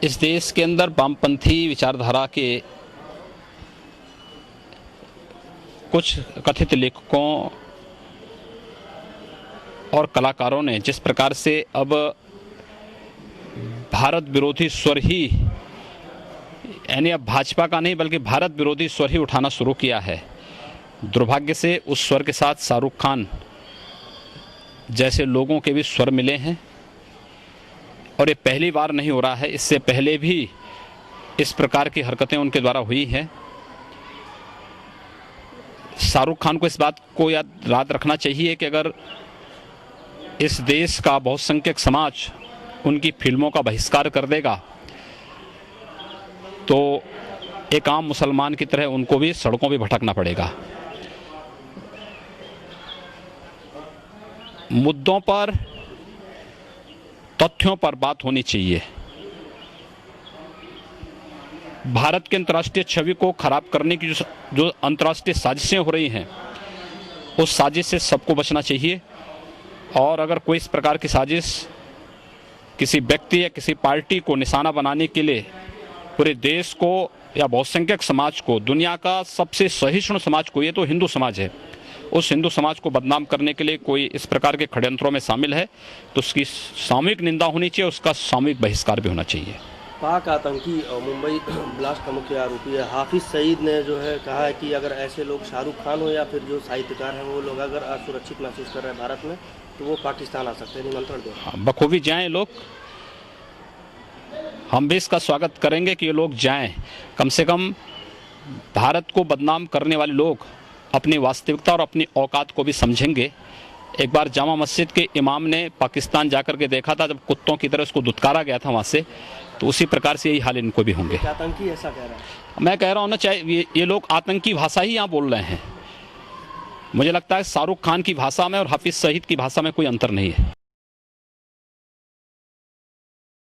इस देश के अंदर वामपंथी विचारधारा के कुछ कथित लेखकों और कलाकारों ने जिस प्रकार से अब भारत विरोधी स्वर ही, यानी अब भाजपा का नहीं बल्कि भारत विरोधी स्वर ही उठाना शुरू किया है, दुर्भाग्य से उस स्वर के साथ शाहरुख खान जैसे लोगों के भी स्वर मिले हैं। और ये पहली बार नहीं हो रहा है, इससे पहले भी इस प्रकार की हरकतें उनके द्वारा हुई हैं। शाहरुख खान को इस बात को याद रखना चाहिए कि अगर इस देश का बहुसंख्यक समाज उनकी फिल्मों का बहिष्कार कर देगा तो एक आम मुसलमान की तरह उनको भी सड़कों पे भटकना पड़ेगा। मुद्दों पर, तथ्यों पर बात होनी चाहिए। भारत के अंतर्राष्ट्रीय छवि को खराब करने की जो अंतर्राष्ट्रीय साजिशें हो रही हैं, उस साजिश से सबको बचना चाहिए। और अगर कोई इस प्रकार की साजिश किसी व्यक्ति या किसी पार्टी को निशाना बनाने के लिए पूरे देश को या बहुसंख्यक समाज को, दुनिया का सबसे सहिष्णु समाज को, ये तो हिंदू समाज है, उस हिंदू समाज को बदनाम करने के लिए कोई इस प्रकार के षड्यंत्रों में शामिल है तो उसकी सामूहिक निंदा होनी चाहिए, उसका सामूहिक बहिष्कार भी होना चाहिए। पाक आतंकी और मुंबई ब्लास्ट का मुख्य आरोपी है हाफिज सईद ने जो है कहा है कि अगर ऐसे लोग शाहरुख खान हो या फिर जो साहित्यकार हैं वो लोग अगर असुरक्षित महसूस कर रहे हैं भारत में तो वो पाकिस्तान आ सकते हैं। निमंत्रण दो, बखूबी जाएं लोग, हम भी इसका स्वागत करेंगे कि ये लोग जाएं। कम से कम भारत को बदनाम करने वाले लोग अपनी वास्तविकता और अपनी औकात को भी समझेंगे। एक बार जामा मस्जिद के इमाम ने पाकिस्तान जाकर के देखा था, जब कुत्तों की तरह उसको दुत्कारा गया था वहाँ से, तो उसी प्रकार से यही हाल इनको भी होंगे। आतंकी ऐसा कह रहा है, मैं कह रहा हूँ ना, चाहे ये लोग आतंकी भाषा ही यहाँ बोल रहे हैं। मुझे लगता है शाहरुख खान की भाषा में और हाफिज सईद की भाषा में कोई अंतर नहीं है।